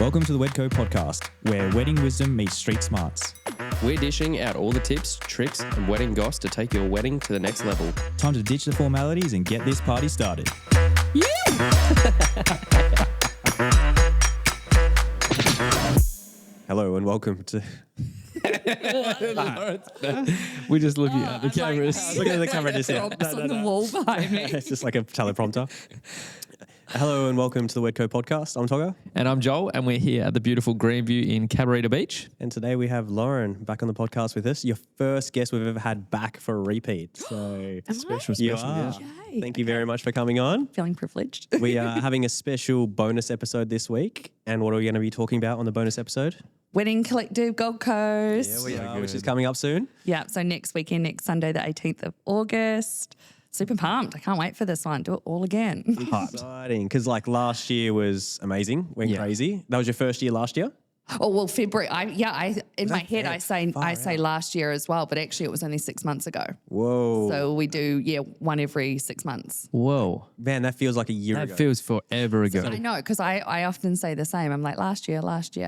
Welcome to the Wedco podcast, where wedding wisdom meets street smarts. We're dishing out all the tips, tricks, and wedding goss to take your wedding to the next level. Time to ditch the formalities and get this party started. Hello and welcome to... We're just looking at the cameras. Look at the camera just here. On the wall behind me. It's just like a teleprompter. Hello and welcome to the Wedco podcast. I'm Toga. And I'm Joel, and we're here at the beautiful Greenview in Cabarita Beach. And today we have Lauren back on the podcast with us. Your first guest we've ever had back for a repeat. So Special, you special, are. Yay. Thank you very much for coming on. Feeling privileged. We are having a special bonus episode this week. And what are we going to be talking about on the bonus episode? Wedding Collective Gold Coast. Yeah, we are, which is coming up soon. Yeah, so next weekend, next Sunday, the 18th of August. Super pumped. I can't wait for this one. Do it all again. Exciting. Because like last year was amazing. Went crazy. That was your first year last year? Oh, well, February. In my head, I say out. last year as well, but actually it was only 6 months ago. Whoa. So we do, one every 6 months. Whoa. Man, that feels like a year ago. That feels forever ago. I know, because I often say the same. I'm like, last year.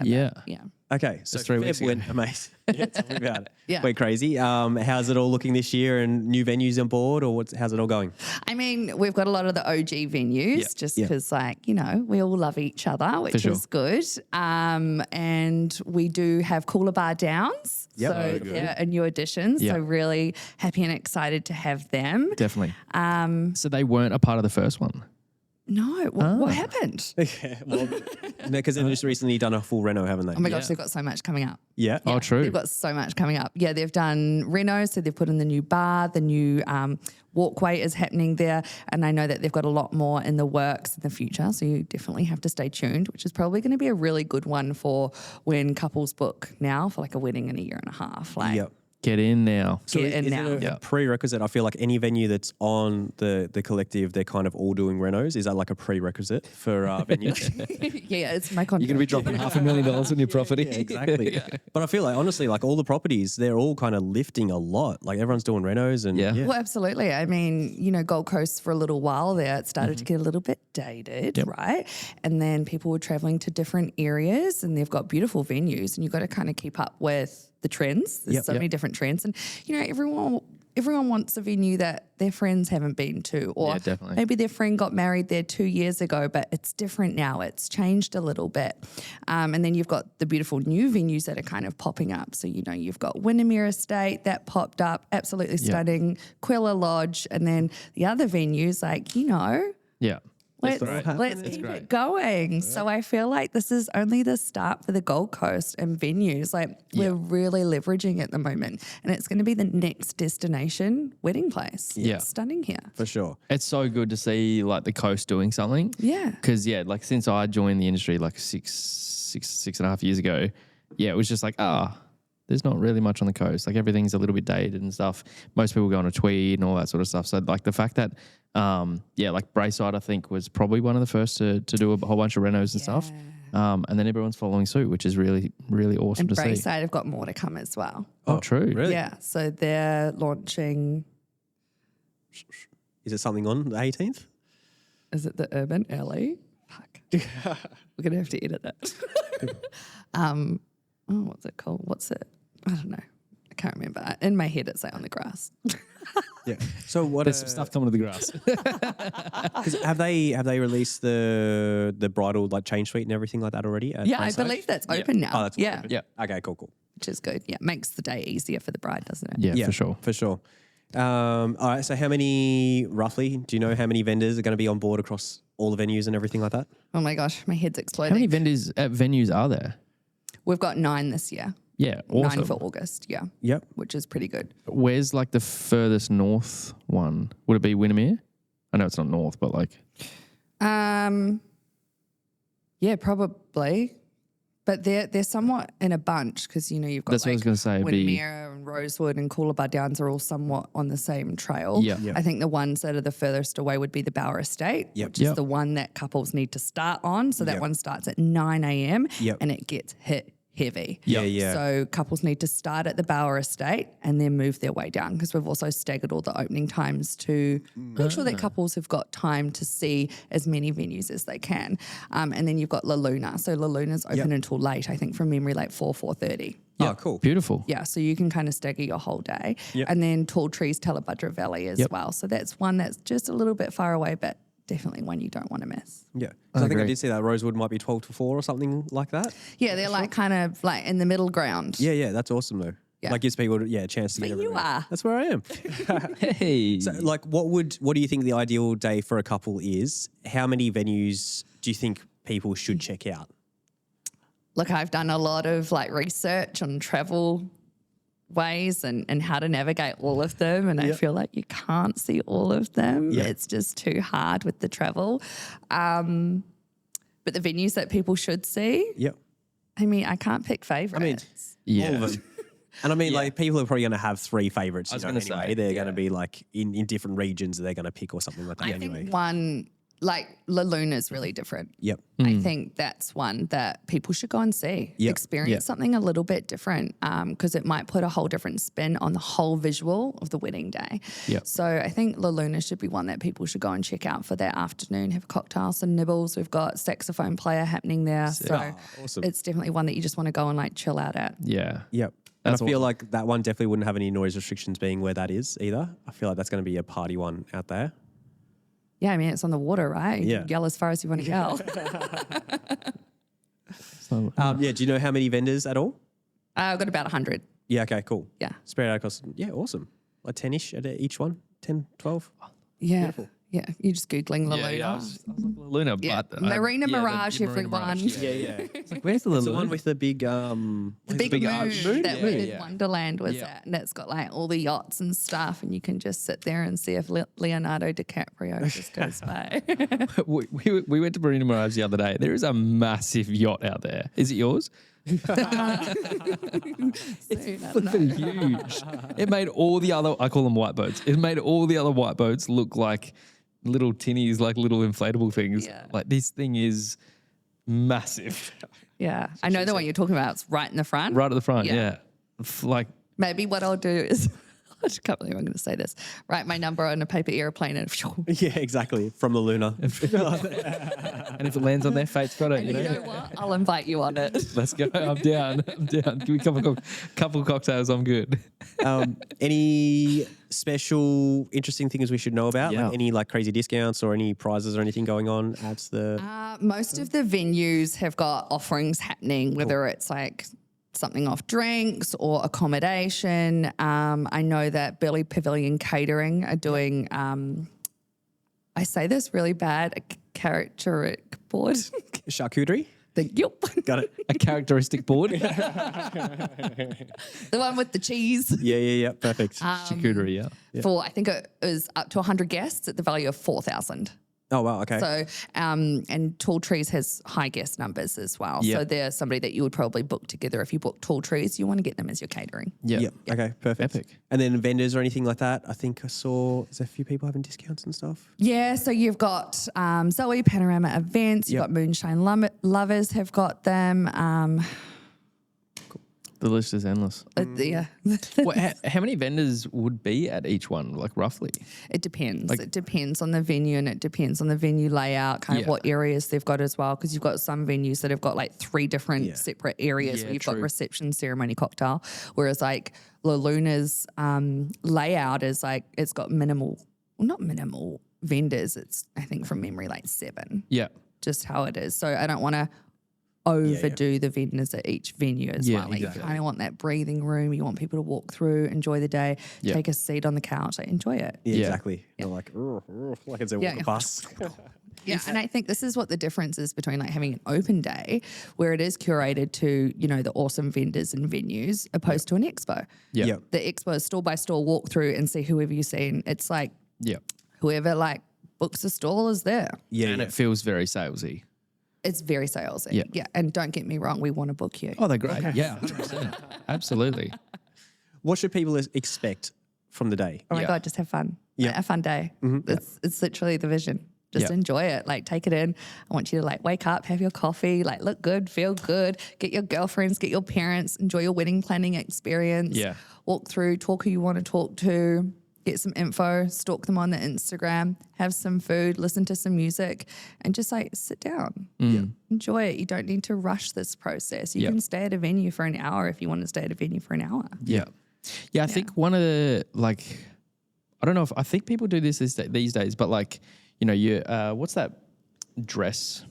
Yeah. But yeah. Okay, so 3 weeks Feb ago. went amazing. Yeah, tell me about it. Yeah. Went crazy. How's it all looking this year and new venues on board or how's it all going? I mean, we've got a lot of the OG venues just because, we all love each other, which sure. is good. And we do have Cooler Bar Downs. Yep. So Very good. they're a new addition. Yep. So really happy and excited to have them. Definitely. So they weren't a part of the first one? No, what happened? Well, because they've just recently done a full reno, haven't they? Oh my gosh, they've got so much coming up. Yeah. Oh, true. They've got so much coming up. Yeah, they've done reno, so they've put in the new bar, the new walkway is happening there, and I know that they've got a lot more in the works in the future, so you definitely have to stay tuned, which is probably going to be a really good one for when couples book now for like a wedding in a year and a half. Like, Yep. Get in now. get in Is now. it a prerequisite? I feel like any venue that's on the collective, they're kind of all doing renos. Is that like a prerequisite for venues? Yeah, it's my contract. You're going to be dropping $500,000 on your property. Yeah, exactly. But I feel like, honestly, like all the properties, they're all kind of lifting a lot. Like everyone's doing renos and Yeah. Well, absolutely. I mean, Gold Coast for a little while there, it started to get a little bit dated, right? And then people were traveling to different areas and they've got beautiful venues and you've got to kind of keep up with the trends. There's so many different trends. And, everyone wants a venue that their friends haven't been to or Yeah, definitely. maybe their friend got married there 2 years ago, but it's different now. It's changed a little bit. And then you've got the beautiful new venues that are kind of popping up. So, you've got Windermere Estate that popped up, absolutely stunning, Quilla Lodge, and then the other venues Yeah. Let's keep it going. So I feel like this is only the start for the Gold Coast and venues. Like we're really leveraging at the moment, and it's going to be the next destination wedding place. Yeah. It's stunning here. for sure. It's so good to see like the coast doing something. Yeah. Because like since I joined the industry like six and a half years ago, it was just like, there's not really much on the coast. Like everything's a little bit dated and stuff. Most people go on a tweed and all that sort of stuff. So like the fact that, like Brayside, I think was probably one of the first to do a whole bunch of renos and stuff. And then everyone's following suit, which is really, really awesome And to see. Brayside have got more to come as well. Oh, true. Really? Yeah. So they're launching, Is it something on the 18th? is it the Urban Alley? Fuck. We're going to have to edit that. What's it called? What's it? I don't know. I can't remember. In my head, it's like on the grass. Yeah. So what? There's some stuff coming to the grass. Have they released the bridal like change suite and everything like that already? At Yeah, I Brayside? believe that's open now. Oh, that's yeah, open. Yeah. Okay. Cool. which is good. Yeah, makes the day easier for the bride, doesn't it? Yeah, for sure. For sure. All right. So how many roughly? Do you know how many vendors are going to be on board across all the venues and everything like that? Oh my gosh, my head's How exploding. many vendors at venues are there? We've got 9 this year. Yeah, awesome. 9 for August. Yeah. Yep. Which is pretty good. Where's like the furthest north one? Would it be Windermere? I know it's not north, but like... Yeah, probably. But they're somewhat in a bunch because, you've got That's what I was gonna say, it'd be- Windermere and Rosewood and Coolabah Downs are all somewhat on the same trail. Yeah. Yeah. I think the ones that are the furthest away would be the Bower Estate, Yep. which is Yep. the one that couples need to start on. So that Yep. one starts at 9 a.m. Yep. and it gets hit heavy. Yeah. So couples need to start at the Bower Estate and then move their way down, because we've also staggered all the opening times to make sure that couples have got time to see as many venues as they can. And then you've got La Luna. So La Luna's open until late, I think from memory, like 4:30. Oh, cool. Beautiful. Yeah, so you can kind of stagger your whole day. Yep. And then Tall Trees, Talabudra Valley as well. So that's one that's just a little bit far away, but definitely one you don't want to miss. Yeah. 'Cause I think I agree. did see that Rosewood might be 12 to 4 or something like that. Yeah, they're like kind of like in the middle ground. Yeah, that's awesome though. Yeah. Like gives people a chance to get But you everywhere. are. That's where I am. Hey. So like what do you think the ideal day for a couple is? How many venues do you think people should check out? Look, I've done a lot of like research on travel ways and how to navigate all of them, and I feel like you can't see all of them. Yeah. It's just too hard with the travel. But the venues that people should see, Yep. I mean, I can't pick favorites. Yeah. All of them. And I mean, like, people are probably going to have 3 favorites. I was going gonna to say, they're going to be like in different regions that they're going to pick or something like that. I anyway. think one, like La Luna is really different. Yep. I think that's one that people should go and see. Yep. Experience Yep. something a little bit different, because it might put a whole different spin on the whole visual of the wedding day. Yep. So I think La Luna should be one that people should go and check out for their afternoon, have cocktails and nibbles. We've got saxophone player happening there. So awesome. it's definitely one that you just want to go and like chill out at. Yeah. Yep. And That's I feel awesome. like that one definitely wouldn't have any noise restrictions being where that is either. I feel like that's going to be a party one out there. Yeah, I mean, it's on the water, right? You Yeah. can yell as far as you want to yell. So, Yeah. Do you know how many vendors at all? I've got about 100. Yeah. Okay. Cool. Yeah. Spread out across. Yeah. Awesome. Like 10-ish at each one. 10, 12. Yeah. Yeah. You're just Googling La Luna. I was like Luna, Yeah, but Marina yeah, the Mirage, Marina everyone. Mirage, Yeah. Yeah. It's like, where's the It's the Luna? one with the big The big big moon arch. that Yeah, Winter yeah. Wonderland was Yeah. at, and it's got like all the yachts and stuff, and you can just sit there and see if Leonardo DiCaprio just goes by. we went to Marina Mirage the other day. There is a massive yacht out there. Is it yours? Soon, I don't know. Flipping huge. It made all the other, I call them white boats. It made all the other white boats look like little tinnies, like little inflatable things. Yeah. Like this thing is massive. Yeah, I know the one you're talking about. It's right in the front. Right at the front, Yeah. yeah. Like, Maybe what I'll do is, I just can't believe I'm going to say this. Write my number on a paper airplane and Yeah. Exactly. From the Luna. and if it lands on their fate's got it, you know what? I'll invite you on it. Let's go. I'm down. Give me a couple cocktails. I'm good. Any special interesting things we should know about? Yeah. Like any like crazy discounts or any prizes or anything going on at the? Most of the venues have got offerings happening, whether it's like something off drinks or accommodation. I know that Billy Pavilion Catering are doing, I say this really bad, a characteristic board. Charcuterie. Yep. Got it. A characteristic board. The one with the cheese. Yeah. Perfect. Charcuterie, yeah. For, I think it was up to 100 guests at the value of 4,000. Oh wow. Okay. So, and Tall Trees has high guest numbers as well. Yeah. So they're somebody that you would probably book together. If you book Tall Trees, you want to get them as your catering. Yeah. Yep. Okay. Perfect. Epic. And then vendors or anything like that. I think I saw there's a few people having discounts and stuff. Yeah, so you've got Zoe Panorama Events, you've Yep. got Moonshine Lovers have got them. The list is endless. Yeah. How many vendors would be at each one, like roughly? It depends. It depends on the venue and it depends on the venue layout, kind of Yeah. what areas they've got as well. Because you've got some venues that have got like 3 different separate areas Yeah, where you've got true. reception, ceremony, cocktail. Whereas like La Luna's layout is like, it's got minimal, well, not minimal vendors. It's, I think from memory, like 7, Yeah. just how it is. So I don't want to overdo the vendors at each venue as Yeah, well. Like exactly. you kind of want that breathing room. You want people to walk through, enjoy the day, Yeah. take a seat on the couch, like enjoy it. Yeah. Yeah. Exactly. You're like, like it's a Yeah. bus. Yeah, and I think this is what the difference is between like having an open day where it is curated to, you know, the awesome vendors and venues opposed to an expo. Yeah. Yep. The expo is stall by stall, walk through and see whoever you see. And it's like Yeah. whoever like books a stall is there. Yeah. And yeah. it feels very salesy. It's very salesy. Yeah. Yeah. And don't get me wrong, we want to book you. Oh, they're great. Yeah. 100%. Absolutely. What should people expect from the day? Oh my Yeah. God, just have fun. Yeah. A fun day. It's literally the vision. Just enjoy it. Like, take it in. I want you to like wake up, have your coffee, like look good, feel good, get your girlfriends, get your parents, enjoy your wedding planning experience. Yeah. Walk through, talk who you want to talk to, get some info, stalk them on the Instagram, have some food, listen to some music, and just like sit down. Enjoy it. You don't need to rush this process. You can stay at a venue for an hour if you want to stay at a venue for an hour. Yeah. Yeah, I think one of the, like, I don't know if, I think people do this these days, but like, you know, you what's that dress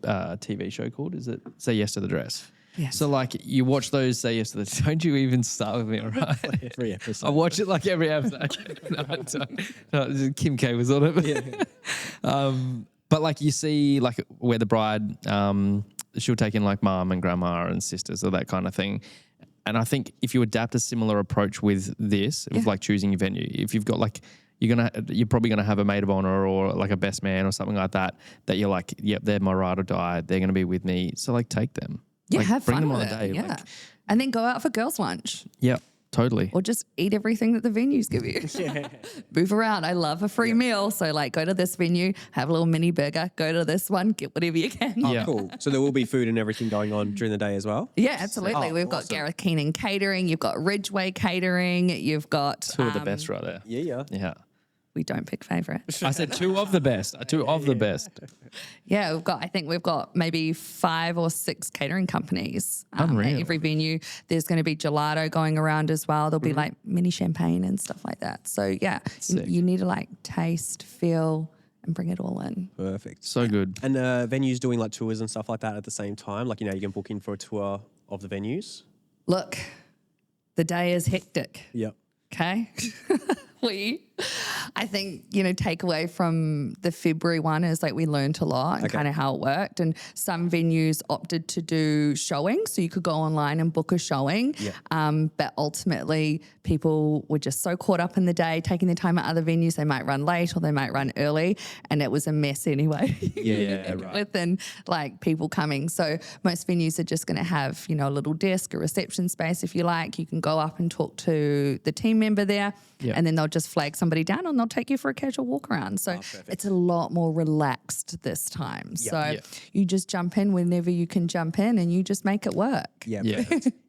TV show called? Is it Say Yes to the Dress? Yes. So like you watch those Say Yes to the, don't you even start with me, all right? Every episode. I watch it like every episode. No, Kim K was on it. But like you see like where the bride, she'll take in like mom and grandma and sisters or that kind of thing. And I think if you adapt a similar approach with this, with like choosing your venue, if you've got like, you're probably gonna have a maid of honor or like a best man or something like that you're like, yep, they're my ride or die. They're gonna be with me. So like take them. Yeah, like, have bring fun them with on a it. day. Yeah. Like, And then go out for girls' lunch. yeah, totally. Or just eat everything that the venues give you. Move around. I love a free meal. So like go to this venue, have a little mini burger, go to this one, get whatever you can. Yeah. Cool. So there will be food and everything going on during the day as well? Yeah, absolutely. Oh, We've got awesome. Gareth Keenan Catering. You've got Ridgeway Catering. You've got... Two of the best right there. Yeah. Yeah. We don't pick favourite. I said two of the best. Two of the best. Yeah, I think we've got maybe 5 or 6 catering companies at Unreal. every venue. There's going to be gelato going around as well. There'll be like mini champagne and stuff like that. So yeah, Sick. you need to like taste, feel, and bring it all in. Perfect. So good. And venues doing like tours and stuff like that at the same time? Like, you know, you can book in for a tour of the venues? Look, the day is hectic. Yep. Okay. I think, takeaway from the February one is like we learned a lot and kind of how it worked. And some venues opted to do showing. So you could go online and book a showing. But ultimately people were just so caught up in the day, taking their time at other venues. They might run late or they might run early. And it was a mess anyway. Right. Within like people coming. So most venues are just going to have, a little desk, a reception space, if you like. You can go up and talk to the team member there. And then they'll just flag somebody down and they'll take you for a casual walk around. So it's a lot more relaxed this time. You just jump in whenever you can jump in and you just make it work. Yeah.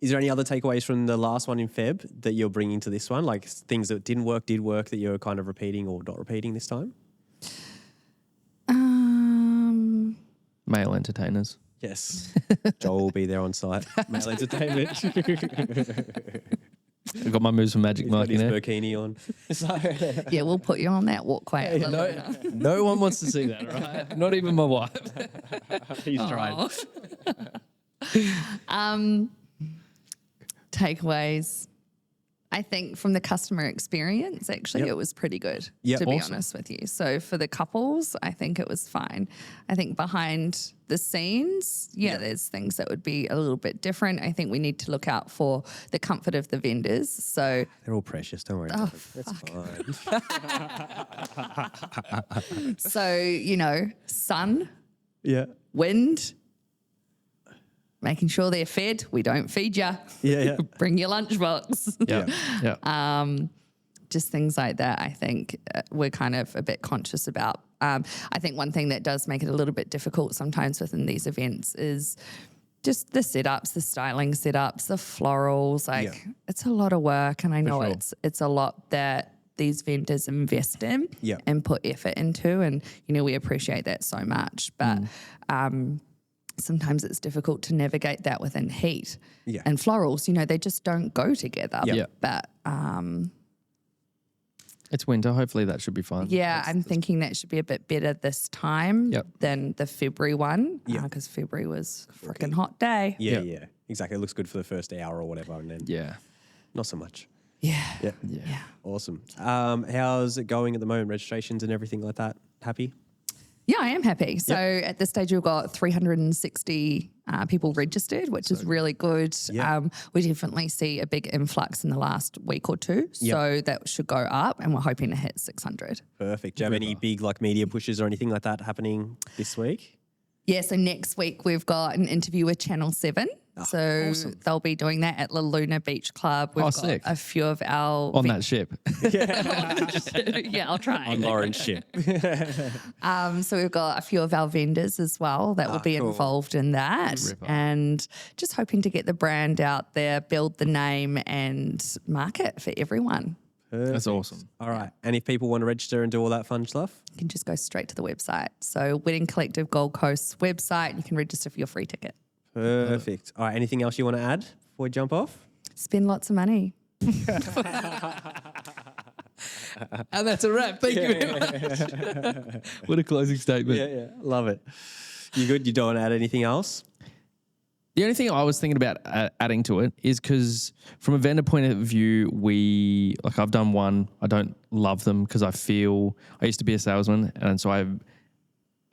Is there any other takeaways from the last one in Feb that you're bringing to this one? Like things that did work that you're kind of repeating or not repeating this time? Male entertainers. Yes. Joel will be there on site. Male entertainment. I got my moves from Magic He's got Mike, his you know. bikini on. Yeah, we'll put you on that walkway. No one wants to see that, right? Not even my wife. He's trying. Takeaways. I think from the customer experience, actually, it was pretty good, to be honest with you. So for the couples, I think it was fine. I think behind the scenes, there's things that would be a little bit different. I think we need to look out for the comfort of the vendors. So They're all precious. Don't worry about it. It's fine. So, sun, wind, making sure they're fed. We don't feed you. Bring your lunchbox. Just things like that, I think we're kind of a bit conscious about. I think one thing that does make it a little bit difficult sometimes within these events is just the setups, the styling setups, the florals. It's a lot of work, and I know it's a lot that these vendors invest in and put effort into, and we appreciate that so much. But sometimes it's difficult to navigate that within heat and florals. They just don't go together. But it's winter. Hopefully that should be fine. I'm thinking that should be a bit better this time than the February one because February was a freaking hot day. Yeah. Exactly. It looks good for the first hour or whatever, and then not so much. Yeah. Awesome. How's it going at the moment? Registrations and everything like that? Happy? Yeah, I am happy. So at this stage, we've got 360 people registered, which is really good. We definitely see a big influx in the last week or two. So that should go up, and we're hoping to hit 600. Perfect. Do you have any big media pushes or anything like that happening this week? Yeah, so next week we've got an interview with Channel 7. So awesome. they'll be doing that at La Luna Beach Club. We've got sick. a few of our... On that ship. yeah, I'll try. On Lauren's ship. So we've got a few of our vendors as well that will be involved in that. And just hoping to get the brand out there, build the name and market for everyone. That's awesome. All right. And if people want to register and do all that fun stuff? You can just go straight to the website. So Wedding Collective Gold Coast website, you can register for your free ticket. Perfect. All right. Anything else you want to add before we jump off? Spend lots of money. And that's a wrap. Thank you very much. What a closing statement. Yeah. Love it. You good? You don't want to add anything else? The only thing I was thinking about adding to it is because from a vendor point of view, I've done one. I don't love them because I used to be a salesman, and so I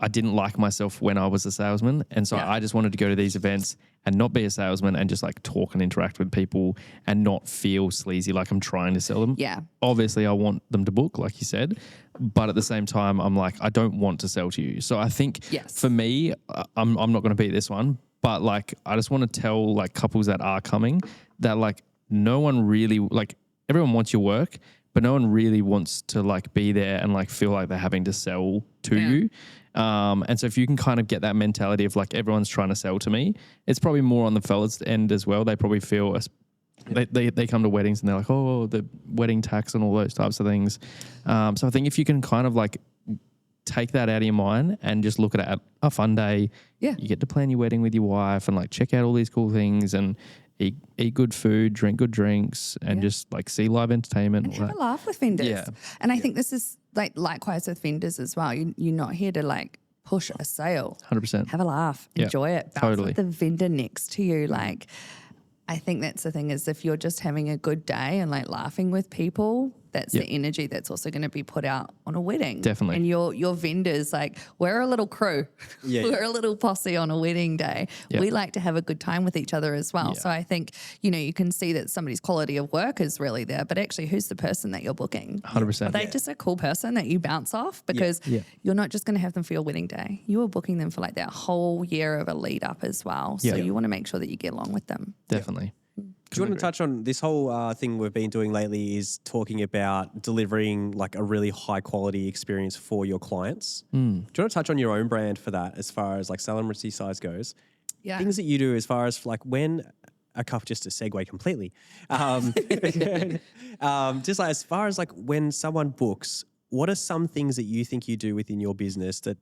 didn't like myself when I was a salesman. And so I just wanted to go to these events and not be a salesman and just like talk and interact with people and not feel sleazy like I'm trying to sell them. Yeah. Obviously, I want them to book, like you said. But at the same time, I'm like, I don't want to sell to you. So I think for me, I'm not going to beat this one. But like, I just want to tell like couples that are coming that like no one really, like everyone wants your work, but no one really wants to like be there and like feel like they're having to sell to you. And so if you can kind of get that mentality of like everyone's trying to sell to me, it's probably more on the fellas end as well. They probably feel they come to weddings and they're like, oh, the wedding tax and all those types of things. So I think if you can kind of like take that out of your mind and just look at it at a fun day. Yeah. You get to plan your wedding with your wife and like check out all these cool things and eat good food, drink good drinks, and just like see live entertainment. And have a laugh with vendors. Yeah. And I think this is like likewise with vendors as well. You're not here to like push a sale. 100%. Have a laugh. Yeah, Enjoy it. Bounce totally. with the vendor next to you. Like, I think that's the thing is if you're just having a good day and like laughing with people, that's the energy that's also going to be put out on a wedding. Definitely. And your vendors, like, we're a little crew. Yeah. We're a little posse on a wedding day. Yeah. We like to have a good time with each other as well. Yeah. So I think, you can see that somebody's quality of work is really there, but actually who's the person that you're booking? 100%. Are they just a cool person that you bounce off? Because you're not just going to have them for your wedding day. You are booking them for like that whole year of a lead up as well. So you want to make sure that you get along with them. Definitely. Do you want to touch on this whole thing we've been doing lately is talking about delivering like a really high quality experience for your clients. Do you want to touch on your own brand for that as far as like celebrity size goes? Yeah. Things that you do as far as like when a couple, just to segue completely, just like as far as like when someone books, what are some things that you think you do within your business that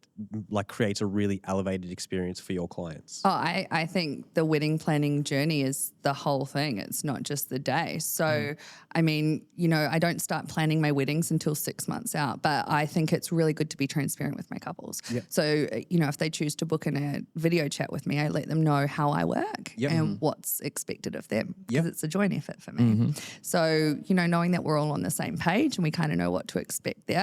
like creates a really elevated experience for your clients? Oh, I think the wedding planning journey is the whole thing. It's not just the day. So, I mean, I don't start planning my weddings until 6 months out, but I think it's really good to be transparent with my couples. Yep. So, if they choose to book in a video chat with me, I let them know how I work and what's expected of them because it's a joint effort for me. So, knowing that we're all on the same page and we kind of know what to expect there.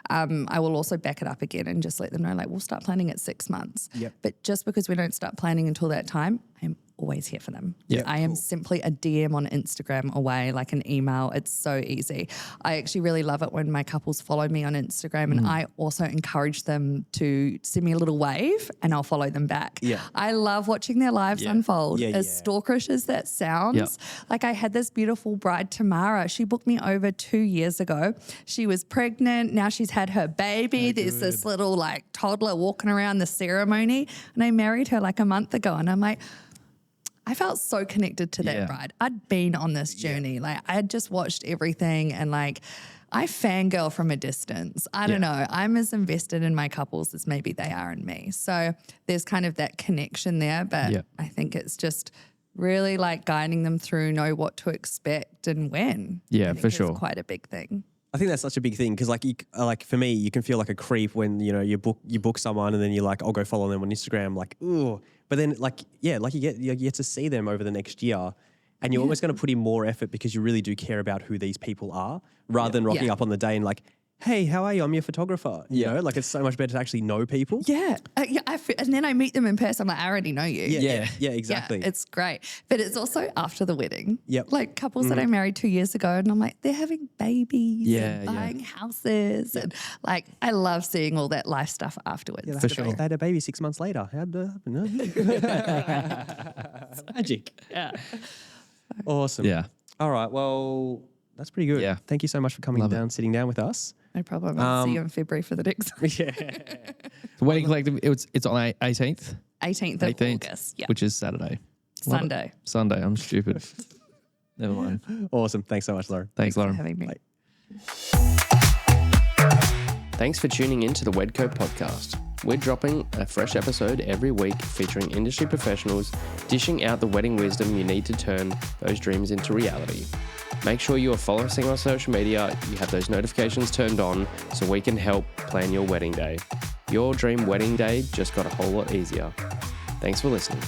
I will also back it up again and just let them know, like, we'll start planning at 6 months. Yep. But just because we don't start planning until that time, I'm always here for them. Yep, I am simply a DM on Instagram away, like an email. It's so easy. I actually really love it when my couples follow me on Instagram and I also encourage them to send me a little wave and I'll follow them back. Yeah. I love watching their lives unfold. Yeah, As stalkerish as that sounds, like I had this beautiful bride, Tamara. She booked me over 2 years ago. She was pregnant. Now she's had her baby. There's this little like toddler walking around the ceremony and I married her like a month ago and I'm like, I felt so connected to that bride. I'd been on this journey. Like I had just watched everything and like I fangirl from a distance. I don't know. I'm as invested in my couples as maybe they are in me. So there's kind of that connection there. But I think it's just really like guiding them through, know what to expect and when. Yeah, I think for is sure. quite a big thing. I think that's such a big thing because, like for me, you can feel like a creep when you book someone and then you're like, I'll go follow them on Instagram, like ooh. But then, you get to see them over the next year, and you're always going to put in more effort because you really do care about who these people are, rather than rocking up on the day and like, hey, how are you? I'm your photographer. You know, like it's so much better to actually know people. Yeah. And then I meet them in person. I'm like, I already know you. Yeah, exactly. Yeah, it's great. But it's also after the wedding. Yep. Like couples that I married 2 years ago, and I'm like, they're having babies and buying houses. And like, I love seeing all that life stuff afterwards. For sure. They had a baby 6 months later. How'd that happen? It's magic. Yeah. Awesome. Yeah. All right. Well, that's pretty good. Yeah. Thank you so much for coming down, sitting down with us. No problem. I'll see you in February for the next Yeah. The Wedding Collective, it's on 18th? 18th of August. Yeah. Which is Saturday. Sunday. Sunday. I'm stupid. Never mind. Awesome. Thanks so much, Lauren. Thanks, Lauren. For having me. Bye. Thanks for tuning in to the Wedco podcast. We're dropping a fresh episode every week featuring industry professionals dishing out the wedding wisdom you need to turn those dreams into reality. Make sure you are following us on social media, you have those notifications turned on so we can help plan your wedding day. Your dream wedding day just got a whole lot easier. Thanks for listening.